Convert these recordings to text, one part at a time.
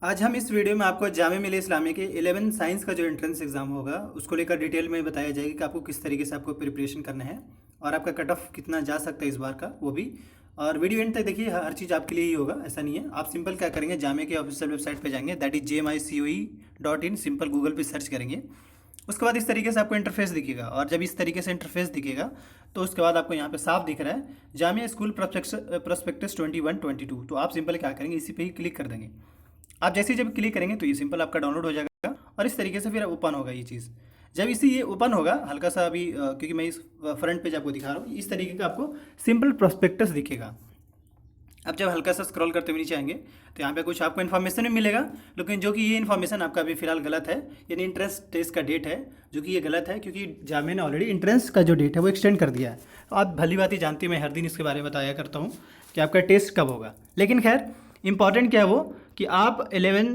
आज हम इस वीडियो में आपको जामिया मिलिया इस्लामिया के 11 साइंस का जो एंट्रेंस एग्ज़ाम होगा उसको लेकर डिटेल में बताया जाएगा कि आपको किस तरीके से आपको प्रिपरेशन करना है और आपका कट ऑफ कितना जा सकता है इस बार का वो भी। और वीडियो एंड तक देखिए, हर चीज़ आपके लिए ही होगा, ऐसा नहीं है। आप सिंपल क्या करेंगे, जामिया के ऑफिशियल वेबसाइट पे जाएंगे, that is JMICOE.in। Simple Google पे सर्च करेंगे, उसके बाद इस तरीके से आपको इंटरफेस दिखेगा। और जब इस तरीके से इंटरफेस दिखेगा तो उसके बाद आपको यहाँ पे साफ दिख रहा है जामिया स्कूल प्रोस्पेक्टस 21-22। तो आप सिंपल क्या करेंगे, इसी पे ही क्लिक कर देंगे। आप जैसे ही जब क्लिक करेंगे तो ये सिंपल आपका डाउनलोड हो जाएगा और इस तरीके से फिर ओपन होगा ये चीज़। जब इसी ये ओपन होगा हल्का सा अभी क्योंकि मैं इस फ्रंट पेज आपको दिखा रहा हूँ, इस तरीके का आपको सिंपल प्रोस्पेक्टस दिखेगा। अब जब हल्का सा स्क्रॉल करते हुए नीचे आएंगे तो यहाँ पे कुछ आपको इन्फॉर्मेशन भी मिलेगा, लेकिन जो कि ये इन्फॉर्मेशन आपका अभी फिलहाल गलत है। यानी इंट्रेंस टेस्ट का डेट है जो कि ये गलत है, क्योंकि जामिया ने ऑलरेडी इंट्रेंस का जो डेट है वो एक्सटेंड कर दिया है। तो आप भली बात ही जानती हैं, मैं हर दिन इसके बारे में बताया करता हूँ कि आपका टेस्ट कब होगा। लेकिन खैर इंपॉर्टेंट क्या है वो कि आप 11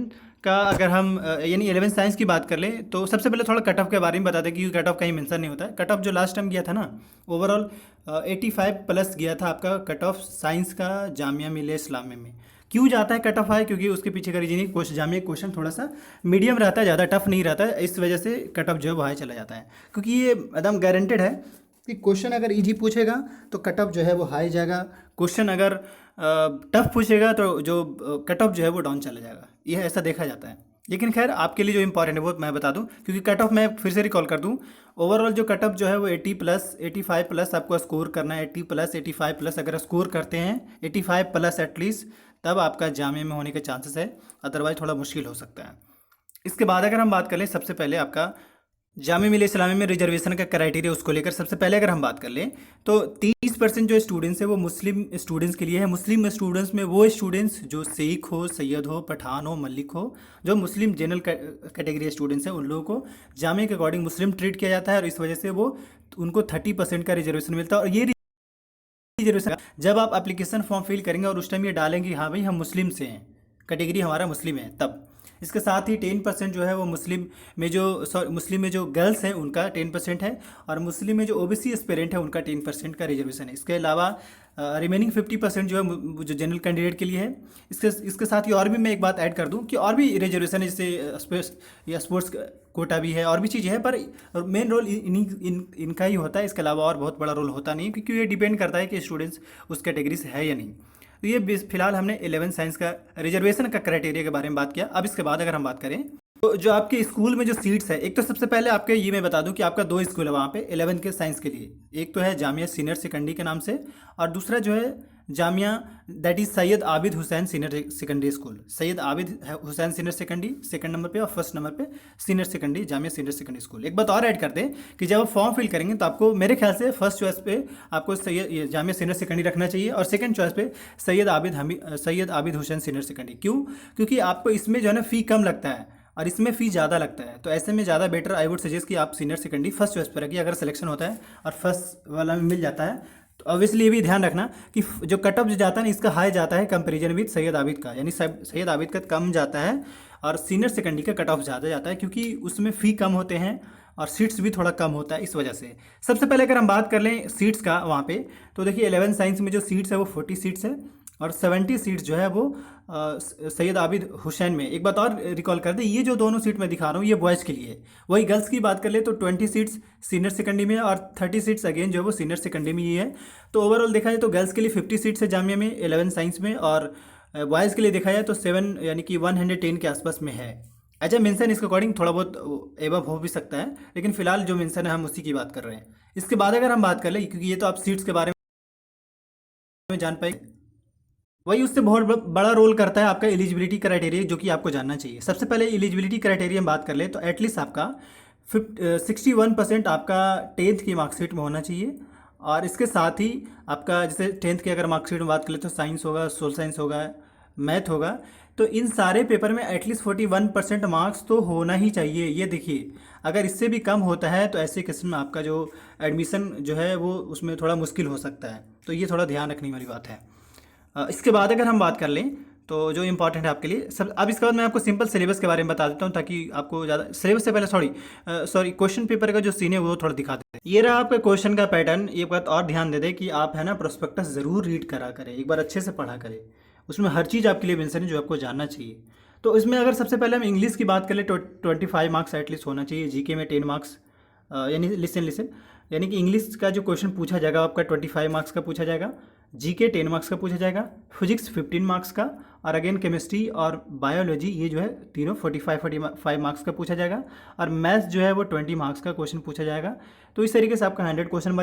का अगर हम यानी 11 साइंस की बात कर लें तो सबसे पहले थोड़ा कट ऑफ के बारे में बता दें, क्योंकि कट ऑफ कहीं मेंशन नहीं होता है। कट ऑफ जो लास्ट टाइम गया था ना, ओवरऑल 85 प्लस गया था आपका कट ऑफ साइंस का जामिया मिलिया इस्लामिया में। क्यों जाता है कट ऑफ हाई, क्योंकि उसके पीछे का रीजन ही जामिया क्वेश्चन थोड़ा सा मीडियम रहता है, ज़्यादा टफ नहीं रहता है, इस वजह से कट ऑफ जो है वो हाई चला जाता है। क्योंकि ये एकदम गारंटेड है कि क्वेश्चन अगर इजी पूछेगा तो कट ऑफ जो है वो हाई जाएगा, क्वेश्चन अगर टफ पूछेगा तो जो कट ऑफ जो है वो डाउन चला जाएगा, यह ऐसा देखा जाता है। लेकिन खैर आपके लिए जो इंपॉर्टेंट है वो मैं बता दूं, क्योंकि कट ऑफ मैं फिर से रिकॉल कर दूं। ओवरऑल जो कट ऑफ जो है वो 80 प्लस 85 प्लस आपको स्कोर करना है। 80 प्लस 85 प्लस अगर स्कोर करते हैं 85 प्लस एटलीस्ट, तब आपका जामिया में होने के चांसेस है, अदरवाइज थोड़ा मुश्किल हो सकता है। इसके बाद अगर हम बात करें, सबसे पहले आपका जामिया मिलिया इस्लामिया में रिजर्वेशन का क्राइटेरिया, उसको लेकर सबसे पहले अगर हम बात कर लें तो 30% जो स्टूडेंट्स है वो मुस्लिम स्टूडेंट्स के लिए है। मुस्लिम स्टूडेंट्स में वो स्टूडेंट्स जो सिख हो, सैयद हो, पठान हो, मलिक हो, जो मुस्लिम जनरल कैटेगरी स्टूडेंट्स हैं, उन लोगों को जामिया के अकॉर्डिंग मुस्लिम ट्रीट किया जाता है और इस वजह से वो उनको 30% का रिजर्वेशन मिलता है। और ये रिजर्वेशन जब आप एप्लीकेशन फॉर्म फिल करेंगे और उस टाइम ये डालेंगे हाँ भाई हम मुस्लिम से हैं, कैटेगरी हमारा मुस्लिम है, तब। इसके साथ ही 10% जो है वो मुस्लिम में जो गर्ल्स हैं उनका 10% है, और मुस्लिम में जो ओबीसी एस्पिरेंट है उनका 10% का रिजर्वेशन है। इसके अलावा रिमेनिंग 50% जो है जो जनरल कैंडिडेट के लिए है। इसके साथ ही और भी मैं एक बात ऐड कर दूं कि और भी रिजर्वेशन है, जैसे स्पोर्ट्स कोटा भी है और भी चीज़ें हैं, पर मेन रोल इनका ही होता है। इसके अलावा और बहुत बड़ा रोल होता नहीं, क्योंकि ये डिपेंड करता है कि स्टूडेंट्स उस कैटेगरी से है या नहीं। तो ये फिलहाल हमने 11 साइंस का रिजर्वेशन का क्राइटेरिया के बारे में बात किया। अब इसके बाद अगर हम बात करें तो जो आपके स्कूल में जो सीट्स है, एक तो सबसे पहले आपके ये मैं बता दूं कि आपका दो स्कूल है वहाँ पे 11 के साइंस के लिए। एक तो है जामिया सीनियर सेकेंडरी के नाम से, और दूसरा जो है Jamia that is Syed Abid Hussain senior secondary school. Syed Abid Hussain senior secondary second number पे, और फर्स्ट नंबर पे senior secondary Jamia senior secondary school. एक बात और ऐड करते हैं कि जब आप फॉर्म फिल करेंगे तो आपको मेरे ख्याल से फर्स्ट चॉइस पे आपको सैयद जामिया सीनियर सेकेंडरी रखना चाहिए, और सेकंड चॉइस पे सैयद आबिद हुसैन सीनियर सेकेंडरी। क्यों? क्योंकि आपको इसमें जो है ना फ़ी कम लगता है और इसमें फ़ी ज़्यादा लगता है। तो ऐसे में ज़्यादा बेटर आई वुड सजेस्ट कि आप सीनियर सेकेंडरी फर्स्ट चॉइस पर रखिए। अगर सिलेक्शन होता है और फर्स्ट वाला में मिल जाता है तो ऑब्वियसली ये भी ध्यान रखना कि जो कट ऑफ जो जाता है ना, इसका हाई जाता है कंपेरिजन विद सैयद आबिद का, यानी सैयद आबिद का कम जाता है और सीनियर सेकेंडरी का कट ऑफ ज़्यादा जाता है, क्योंकि उसमें फ़ी कम होते हैं और सीट्स भी थोड़ा कम होता है, इस वजह से। सबसे पहले अगर हम बात कर लें सीट्स का वहाँ पे, तो देखिए 11 साइंस में जो सीट्स है वो 40 सीट्स है, और 70 सीट्स जो है वो सैयद आबिद हुसैन में। एक बात और रिकॉल कर दें, ये जो दोनों सीट मैं दिखा रहा हूँ ये बॉयज़ के लिए है। वही गर्ल्स की बात कर ले तो 20 सीट्स सीनियर सेकेंडरी में और 30 सीट्स अगेन जो है वो सीनियर सेकेंडरी में ही है। तो ओवरऑल देखा जाए तो गर्ल्स के लिए 50 सीट्स है जामिया में 11 साइंस में, और बॉयज़ के लिए देखा जाए तो 7 यानी कि 110 के आसपास में है। अच्छा, मेंशन इसके अकॉर्डिंग थोड़ा बहुत एबव हो भी सकता है, लेकिन फिलहाल जो मेंशन है हम उसी की बात कर रहे हैं। इसके बाद अगर हम बात कर लें, क्योंकि ये तो आप सीट्स के बारे में जान पाएंगे, वही उससे बहुत बड़ा रोल करता है आपका एलिजिबिलिटी क्राइटेरिया, जो कि आपको जानना चाहिए। सबसे पहले एलिजिबिलिटी क्राइटेरिया हम बात कर ले तो एटलीस्ट आपका 61% आपका 10th की मार्कशीट में होना चाहिए। और इसके साथ ही आपका जैसे 10th की अगर मार्कशीट में बात करें तो साइंस होगा, सोशल साइंस होगा, मैथ होगा, तो इन सारे पेपर में एटलीस्ट 41% मार्क्स तो होना ही चाहिए। ये देखिए, अगर इससे भी कम होता है तो ऐसे किस्म में आपका जो एडमिशन जो है वो उसमें थोड़ा मुश्किल हो सकता है। तो ये थोड़ा ध्यान रखने वाली बात है। इसके बाद अगर हम बात कर लें तो जो इंपॉर्टेंट है आपके लिए सब, अब इसके बाद मैं आपको सिंपल सिलेबस के बारे में बता देता हूँ, ताकि आपको ज़्यादा सिलेबस से पहले सॉरी क्वेश्चन पेपर का जो सीन है वो थोड़ा दिखा देते हैं। ये रहा आपका क्वेश्चन का पैटर्न। ये बात और ध्यान दे दें कि आप है ना प्रोस्पेक्टस ज़रूर रीड करा करें, एक बार अच्छे से पढ़ा करें, उसमें हर चीज़ आपके लिए मेंशन है जो आपको जानना चाहिए। तो इसमें अगर सबसे पहले हम इंग्लिश की बात करें तो 25 मार्क्स एटलीस्ट होना चाहिए, जीके में 10 मार्क्स, यानी लिसन यानी कि इंग्लिश का जो क्वेश्चन पूछा जाएगा आपका 25 मार्क्स का पूछा जाएगा, जीके 10 मार्क्स का पूछा जाएगा, फिजिक्स 15 मार्क्स का, और अगेन केमिस्ट्री और बायोलॉजी ये जो है तीनों 45 मार्क्स का पूछा जाएगा, और मैथ्स जो है वो 20 मार्क्स का क्वेश्चन पूछा जाएगा। तो इस तरीके से आपका 100 क्वेश्चन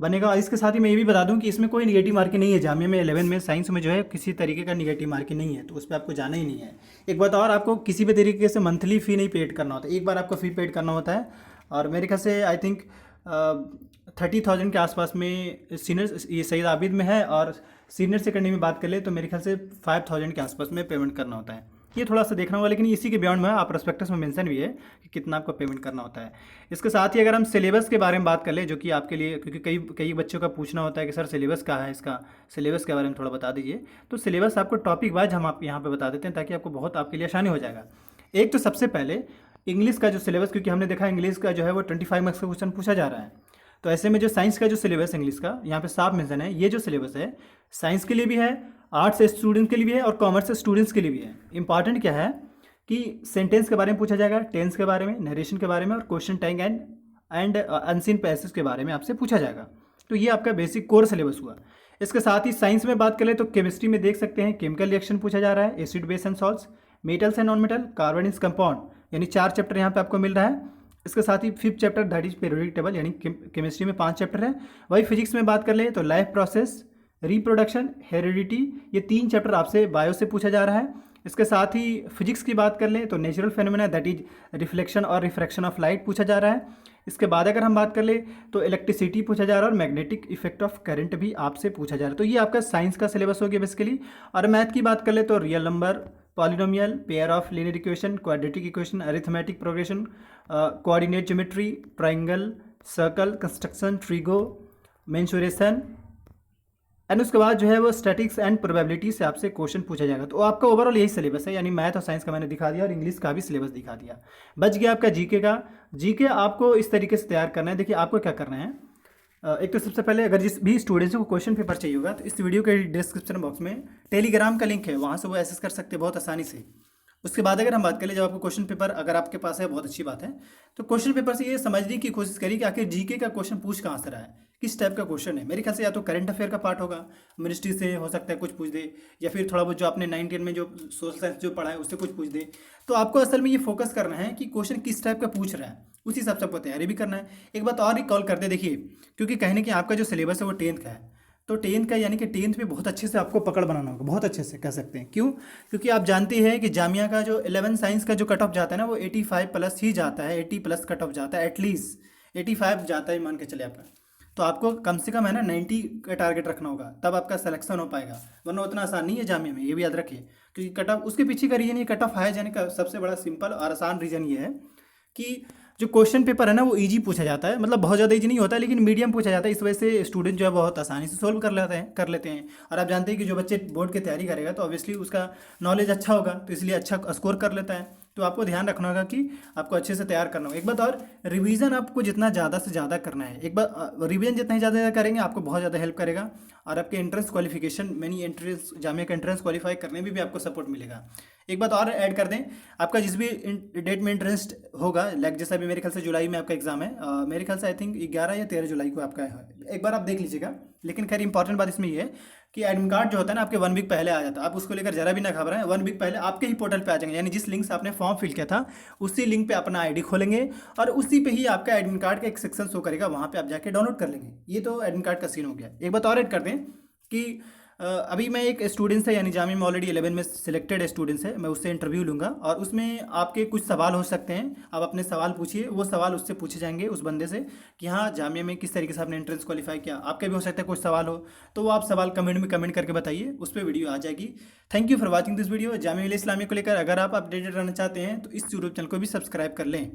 बनेगा। और इसके साथ ही मैं ये भी बता दूं कि इसमें कोई निगेटिव मार्किंग नहीं है। जामिया में 11 में साइंस में जो है किसी तरीके का निगेटिव मार्किंग नहीं है, तो उस पर आपको जाना ही नहीं है। एक बात और, आपको किसी भी तरीके से मंथली फ़ी नहीं पेड करना होता, एक बार आपको फ़ी पेड करना होता है। और मेरे ख्याल से आई थिंक 30,000 के आसपास में सीनियर ये सईद आबिद में है, और सीनियर सेकेंडरी में बात कर ले तो मेरे ख्याल से 5,000 के आसपास में पेमेंट करना होता है। ये थोड़ा सा देखना होगा, लेकिन इसी के बियॉन्ड में आप प्रोस्पेक्टस में मेंशन भी है कि कितना आपको पेमेंट करना होता है। इसके साथ ही अगर हम सिलेबस के बारे में बात कर ले, जो कि आपके लिए, क्योंकि कई बच्चों का पूछना होता है कि सर सिलेबस क्या है, इसका सिलेबस के बारे में थोड़ा बता दीजिए। तो सिलेबस आपको टॉपिक वाइज हम आप यहाँ पर बता देते हैं, ताकि आपको बहुत आपके लिए आसानी हो जाएगा। एक तो सबसे पहले इंग्लिश का जो सिलेबस, क्योंकि हमने देखा इंग्लिश का जो है वो 25 मार्क्स का क्वेश्चन पूछा जा रहा है, तो ऐसे में जो साइंस का जो सिलेबस इंग्लिश का यहाँ पे साफ मेंशन है, ये जो सिलेबस है साइंस के लिए भी है, आर्ट्स स्टूडेंट के लिए भी है, और कॉमर्स स्टूडेंट्स के लिए भी है। इंपॉर्टेंट क्या है कि सेंटेंस के बारे में पूछा जाएगा, टेंस के बारे में, नरेशन के बारे में, और question tag and unseen passage के बारे में आपसे पूछा जाएगा। तो ये आपका बेसिक कोर सिलेबस हुआ। इसके साथ ही साइंस में बात करें तो केमिस्ट्री में देख सकते हैं केमिकल रिएक्शन पूछा जा रहा है, acid base and salts, metals and non metal, carbon is compound, यानी 4 चैप्टर यहाँ पे आपको मिल रहा है। इसके साथ ही 5th chapter that is periodic table, यानी केमिस्ट्री में 5 चैप्टर है। वही फिजिक्स में बात कर ले तो लाइफ प्रोसेस, रिप्रोडक्शन, हेरिडिटी, ये 3 चैप्टर आपसे बायो से पूछा जा रहा है। इसके साथ ही फिजिक्स की बात कर लें तो natural phenomena that is reflection और रिफ्रैक्शन ऑफ लाइट पूछा जा रहा है। इसके बाद अगर हम बात कर ले तो इलेक्ट्रिसिटी पूछा जा रहा है, और मैग्नेटिक इफेक्ट ऑफ करंट भी आपसे पूछा जा रहा है। तो ये आपका साइंस का सिलेबस हो गया बेसिकली। और मैथ की बात कर ले तो real number, polynomial, pair of linear equation, quadratic equation, arithmetic progression, coordinate geometry, triangle, circle, construction, trigo, mensuration, and उसके बाद जो है वो स्टैटिक्स एंड प्रोबेबिलिटी से आपसे क्वेश्चन पूछा जाएगा। तो आपका ओवरऑल यही सिलेबस है, यानी मैथ और साइंस का मैंने दिखा दिया, और इंग्लिश का भी सिलेबस दिखा दिया। बच गया आपका जीके का। जीके आपको इस तरीके से तैयार करना है। देखिए आपको क्या करना है, एक तो सबसे पहले अगर जिस भी स्टूडेंट्स को क्वेश्चन पेपर चाहिए होगा तो इस वीडियो के डिस्क्रिप्शन बॉक्स में टेलीग्राम का लिंक है, वहाँ से वो एक्सेस कर सकते हैं बहुत आसानी से। उसके बाद अगर हम बात करें, जब आपको क्वेश्चन पेपर अगर आपके पास है, बहुत अच्छी बात है, तो क्वेश्चन पेपर से ये समझने की कोशिश करिए कि आखिर जीके का क्वेश्चन पूछ कहाँ से रहा है, किस टाइप का क्वेश्चन है। मेरे ख्याल से या तो करंट अफेयर का पार्ट होगा, मिनिस्ट्री से हो सकता है कुछ पूछ दे, या फिर थोड़ा बहुत जो आपने 9-10 में जो सोशल साइंस जो पढ़ा है उससे कुछ पूछ दे। तो आपको असल में ये फोकस करना है कि क्वेश्चन किस टाइप का पूछ रहा है, उसी हिसाब से आपको तैयारी भी करना है। एक बात और रिकॉल कर दे, देखिए क्योंकि कहने कि आपका जो सिलेबस है वो 10th का है, तो 10th का यानी कि 10th में बहुत अच्छे से आपको पकड़ बनाना होगा, बहुत अच्छे से कह सकते हैं। क्यों? क्योंकि आप जानते हैं कि जामिया का जो 11 साइंस का जो कट ऑफ जाता है ना, वो 85 प्लस ही जाता है, 80 प्लस कट ऑफ जाता है, एटलीस्ट 85 जाता है मान के चले आपका। तो आपको कम से कम है ना 90 का टारगेट रखना होगा, तब आपका सिलेक्शन हो पाएगा, वरना उतना आसान नहीं है जामिया में, ये भी याद रखिए। क्योंकि कट ऑफ उसके पीछे का रीजन, ये कट ऑफ हाई जाने का सबसे बड़ा सिंपल और आसान रीज़न ये है कि जो क्वेश्चन पेपर है ना वो इजी पूछा जाता है, मतलब बहुत ज़्यादा इजी नहीं होता है, लेकिन मीडियम पूछा जाता है। इस वजह से स्टूडेंट जो है बहुत आसानी से सोल्व कर लेते हैं। और आप जानते हैं कि जो बच्चे बोर्ड की तैयारी करेगा तो ऑब्वियसली उसका नॉलेज अच्छा होगा, तो इसलिए अच्छा स्कोर कर लेता है। तो आपको ध्यान रखना होगा कि आपको अच्छे से तैयार करना होगा। एक बात और, रिवीजन आपको जितना ज़्यादा से ज़्यादा करना है, एक बार रिवीजन जितना ही ज़्यादा करेंगे आपको बहुत ज़्यादा हेल्प करेगा, और आपके एंट्रेंस क्वालिफिकेशन यानी एंट्रेंस जामिया का एंट्रेंस क्वालिफाई करने में भी आपको सपोर्ट मिलेगा। एक बात और ऐड कर दें, आपका जिस भी डेट में इंटरेस्ट होगा, लाइक जैसा भी मेरे ख्याल से जुलाई में आपका एग्जाम है, मेरे ख्याल से आई थिंक 11 या 13 जुलाई को आपका है, एक बार आप देख लीजिएगा। लेकिन खैर इंपॉर्टेंट बात इसमें ये है कि एडमिट कार्ड जो होता है ना आपके 1 वीक पहले आ जाता है, आप उसको लेकर जरा भी ना घबराएं। 1 वीक पहले आपके ही पोर्टल पे आ जाएंगे, यानी जिस लिंक से आपने फॉर्म फिल किया था उसी लिंक पे अपना आईडी खोलेंगे, और उसी पे ही आपका एडमिट कार्ड का एक सेक्शन शो करेगा, वहाँ पे आप जाके डाउनलोड कर लेंगे। ये तो एडमिट कार्ड का सीन हो गया। एक बात और ऐड कर दें कि अभी मैं एक स्टूडेंट्स है, यानी जामिया में ऑलरेडी 11 में सिलेक्टेड स्टूडेंट्स है, मैं उससे इंटरव्यू लूँगा, और उसमें आपके कुछ सवाल हो सकते हैं, आप अपने सवाल पूछिए, वो सवाल उससे पूछे जाएंगे उस बंदे से कि हाँ जामिया में किस तरीके से आपने एंट्रेंस क्वालिफाई किया। आपके भी हो सकता है कुछ सवाल हो, तो वो आप सवाल कमेंट में कमेंट करके बताइए, उस पर वीडियो आ जाएगी। Thank you for watching this video. Jamia Millia Islamia को लेकर अगर आप अपडेटेड रहना चाहते हैं तो इस यूट्यूब चैनल को भी सब्सक्राइब कर लें।